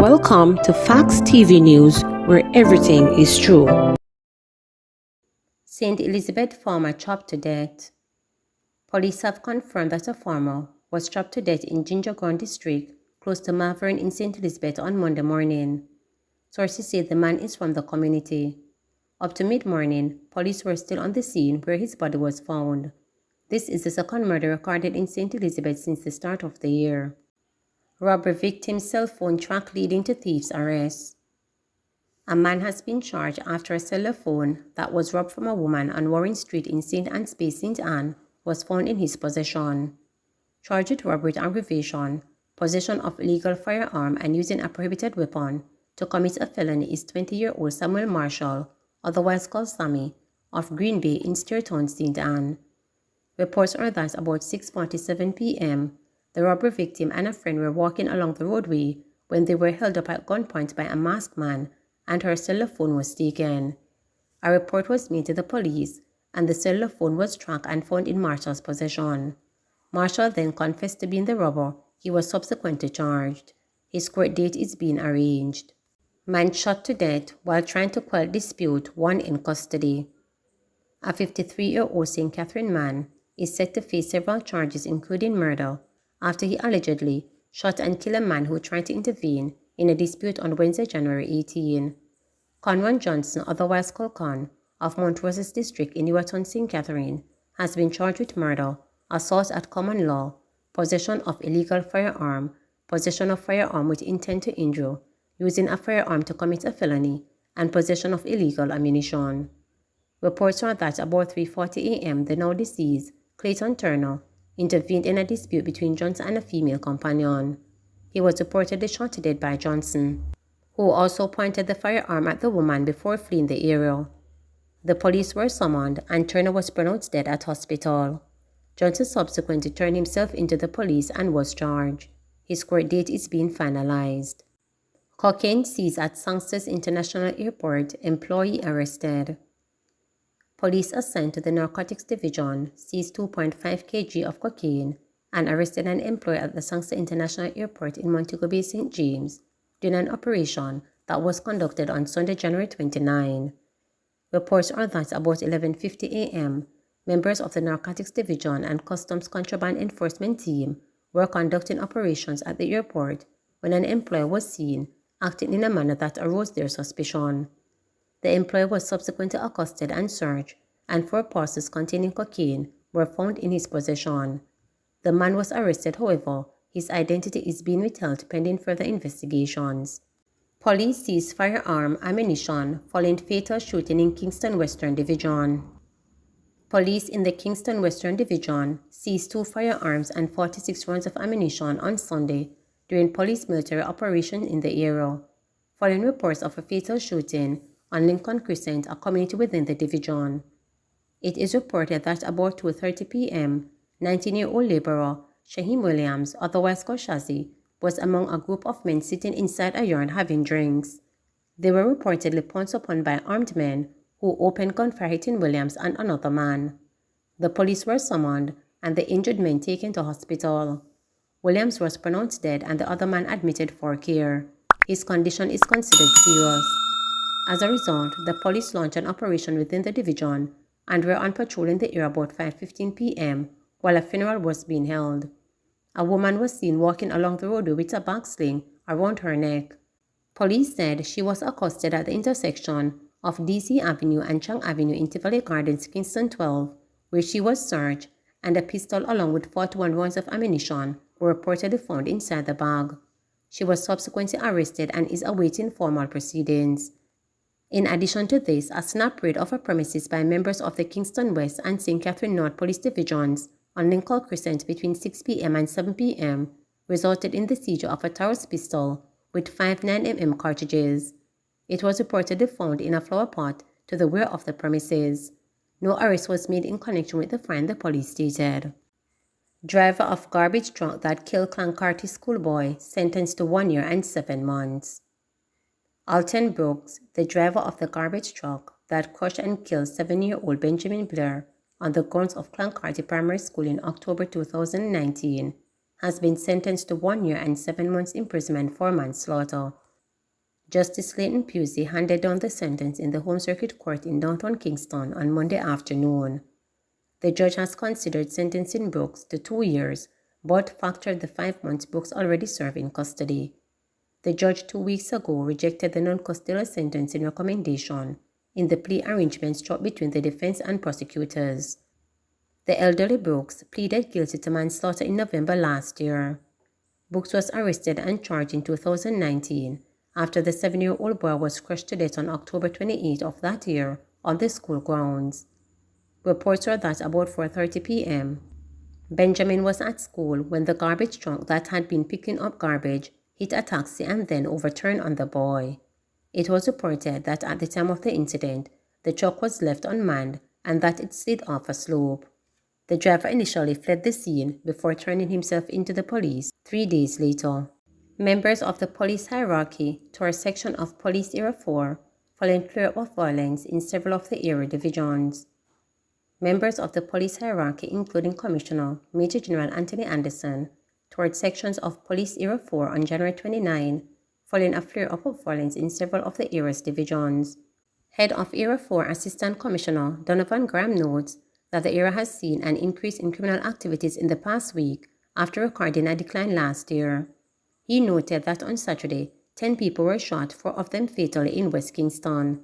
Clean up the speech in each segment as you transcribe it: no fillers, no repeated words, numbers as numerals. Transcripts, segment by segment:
Welcome to Facts TV News, where everything is true. St. Elizabeth farmer chopped to death. Police have confirmed that a farmer was chopped to death in Gingerground district, close to Malvern in St. Elizabeth on Monday morning. Sources say the man is from the community. Up to mid-morning, police were still on the scene where his body was found. This is the second murder recorded in St. Elizabeth since the start of the year. Robbery victim's cell phone track leading to thief's arrest. A man has been charged after a cellular phone that was robbed from a woman on Warren Street in St. Anne's Bay, St. Anne, was found in his possession. Charged with robbery with aggravation, possession of illegal firearm and using a prohibited weapon to commit a felony is 20-year-old Samuel Marshall, otherwise called Sammy, of Green Bay in Steertown, St. Anne. Reports are that about 6:47 p.m., the robbery victim and a friend were walking along the roadway when they were held up at gunpoint by a masked man and her cellular phone was taken. A report was made to the police and the cellular phone was tracked and found in Marshall's possession. Marshall then confessed to being the robber. He was subsequently charged. His court date is being arranged. Man shot to death while trying to quell dispute, one in custody. A 53-year-old St. Catherine man is set to face several charges including murder after he allegedly shot and killed a man who tried to intervene in a dispute on Wednesday, January 18. Conwan Johnson, otherwise called Con, of Montroses District in Newarton, St. Catherine, has been charged with murder, assault at common law, possession of illegal firearm, possession of firearm with intent to injure, using a firearm to commit a felony, and possession of illegal ammunition. Reports are that about 3:40 a.m. the now deceased, Clayton Turner, intervened in a dispute between Johnson and a female companion. He was reportedly shot to death by Johnson, who also pointed the firearm at the woman before fleeing the area. The police were summoned and Turner was pronounced dead at hospital. Johnson subsequently turned himself into the police and was charged. His court date is being finalized. Cocaine seized at Sangster's International Airport, employee arrested. Police assigned to the Narcotics Division seized 2.5 kg of cocaine and arrested an employee at the Sangster International Airport in Montego Bay, St. James, during an operation that was conducted on Sunday, January 29. Reports are that about 11:50 a.m., members of the Narcotics Division and Customs Contraband Enforcement Team were conducting operations at the airport when an employee was seen acting in a manner that aroused their suspicion. The employee was subsequently accosted and searched, and 4 parcels containing cocaine were found in his possession. The man was arrested, however, his identity is being withheld pending further investigations. Police seized firearm ammunition following fatal shooting in Kingston Western Division. Police in the Kingston Western Division seized 2 firearms and 46 rounds of ammunition on Sunday during police military operation in the area, following reports of a fatal shooting on Lincoln Crescent, a community within the division. It is reported that about 2:30 p.m., 19-year-old laborer Shaheem Williams, otherwise called Shazzy, was among a group of men sitting inside a yard having drinks. They were reportedly pounced upon by armed men who opened gunfire hitting Williams and another man. The police were summoned and the injured men taken to hospital. Williams was pronounced dead and the other man admitted for care. His condition is considered serious. As a result, the police launched an operation within the division and were on patrol in the area about 5:15 p.m. while a funeral was being held. A woman was seen walking along the roadway with a bag sling around her neck. Police said she was accosted at the intersection of DC Avenue and Chang Avenue in Tivoli Gardens, Kingston 12, where she was searched, and a pistol along with 41 rounds of ammunition were reportedly found inside the bag. She was subsequently arrested and is awaiting formal proceedings. In addition to this, a snap raid of a premises by members of the Kingston West and St. Catherine North Police Divisions on Lincoln Crescent between 6 p.m. and 7 p.m. resulted in the seizure of a Taurus pistol with 5 9mm cartridges. It was reportedly found in a flower pot to the rear of the premises. No arrest was made in connection with the find, the police stated. Driver of garbage truck that killed Clancarty schoolboy sentenced to 1 year and 7 months. Alton Brooks, the driver of the garbage truck that crushed and killed 7-year-old Benjamin Blair on the grounds of Clancarty Primary School in October 2019, has been sentenced to 1 year and 7 months imprisonment for manslaughter. Justice Clayton Pusey handed down the sentence in the Home Circuit Court in downtown Kingston on Monday afternoon. The judge has considered sentencing Brooks to 2 years, but factored the 5 months Brooks already served in custody. The judge 2 weeks ago rejected the non-custodial sentencing recommendation in the plea arrangement struck between the defense and prosecutors. The elderly Brooks pleaded guilty to manslaughter in November last year. Brooks was arrested and charged in 2019 after the 7-year-old boy was crushed to death on October 28 of that year on the school grounds. Reports are that about 4:30 p.m., Benjamin was at school when the garbage truck that had been picking up garbage hit a taxi and then overturned on the boy. It was reported that at the time of the incident, the truck was left unmanned and that it slid off a slope. The driver initially fled the scene before turning himself into the police 3 days later. Members of the police hierarchy tore a section of Police Area 4 following flare-up of violence in several of the area divisions. Members of the police hierarchy, including Commissioner Major General Anthony Anderson, toured sections of Police Area 4 on January 29, following a flare-up of violence in several of the area's divisions. Head of Area 4 Assistant Commissioner Donovan Graham notes that the area has seen an increase in criminal activities in the past week after recording a decline last year. He noted that on Saturday, 10 people were shot, 4 of them fatally in West Kingston.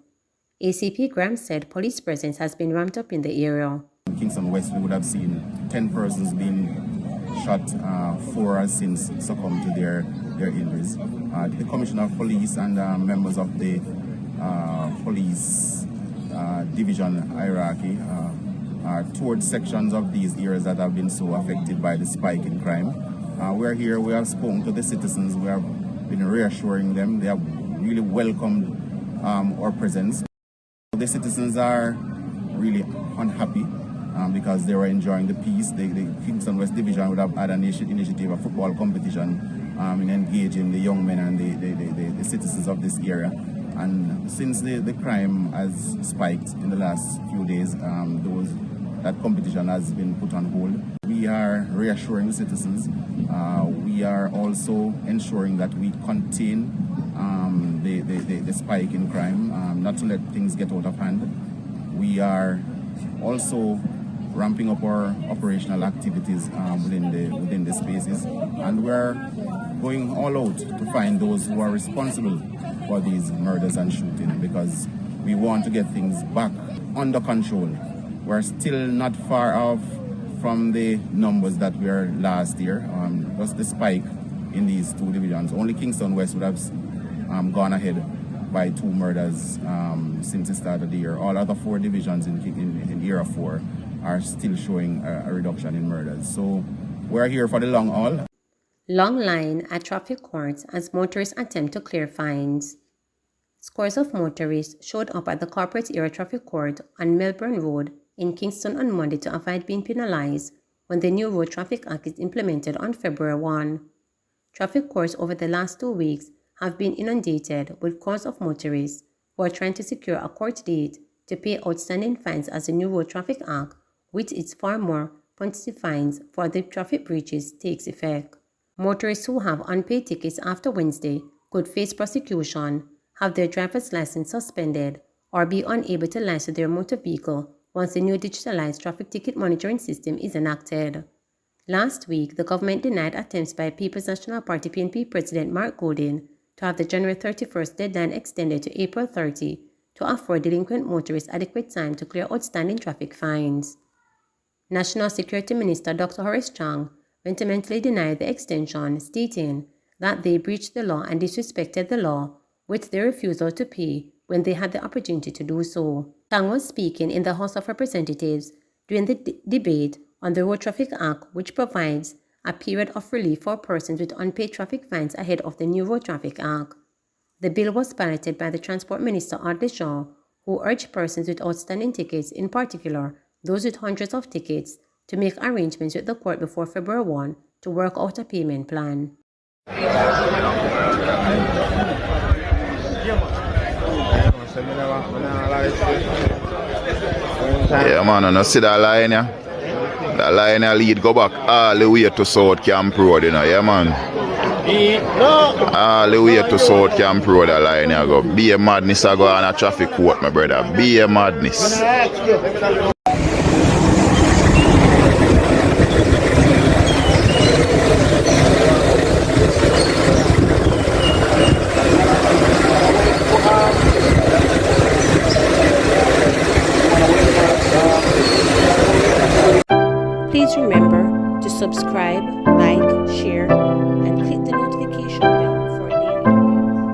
ACP Graham said police presence has been ramped up in the area. In Kingston West, we would have seen 10 persons being shot, 4 has since succumbed to their injuries. The Commissioner of Police and members of the police division hierarchy toured sections of these areas that have been so affected by the spike in crime. We are here, we have spoken to the citizens, we have been reassuring them, they have really welcomed our presence. The citizens are really unhappy because they were enjoying the peace. The Kingston West Division would have had an initiative, a football competition in engaging the young men and the citizens of this area. And since the crime has spiked in the last few days, that competition has been put on hold. We are reassuring the citizens. We are also ensuring that we contain the spike in crime, not to let things get out of hand. We are also ramping up our operational activities within the spaces, and we're going all out to find those who are responsible for these murders and shooting, because we want to get things back under control. We're still not far off from the numbers that were last year. Just the spike in these 2 divisions. Only Kingston West would have gone ahead by 2 murders since the start of the year. All other 4 divisions in Area 4 are still showing a reduction in murders. So we're here for the long haul. Long line at traffic courts as motorists attempt to clear fines. Scores of motorists showed up at the corporate area traffic court on Melbourne Road in Kingston on Monday to avoid being penalized when the new Road Traffic Act is implemented on February 1. Traffic courts over the last 2 weeks have been inundated with crowds of motorists who are trying to secure a court date to pay outstanding fines as the new Road Traffic Act, with its far more punitive fines for the traffic breaches, takes effect. Motorists who have unpaid tickets after Wednesday could face prosecution, have their driver's license suspended, or be unable to license their motor vehicle once the new digitalized traffic ticket monitoring system is enacted. Last week, the government denied attempts by People's National Party PNP President Mark Golding to have the January 31st deadline extended to April 30 to afford delinquent motorists adequate time to clear outstanding traffic fines. National Security Minister Dr. Horace Chang vehemently denied the extension, stating that they breached the law and disrespected the law with their refusal to pay when they had the opportunity to do so. Chang was speaking in the House of Representatives during the debate on the Road Traffic Act, which provides a period of relief for persons with unpaid traffic fines ahead of the new Road Traffic Act. The bill was piloted by the Transport Minister Audley Shaw, who urged persons with outstanding tickets, in particular those with hundreds of tickets, to make arrangements with the court before February 1 to work out a payment plan. Yeah, man, and I see that line, yeah? That line lead go back all the way to South Camp Road, you know, yeah, man. All the way to South Camp Road, a line I go. Be a madness, I go on a traffic court, my brother. Be a madness. Please remember to subscribe, like, share, and click the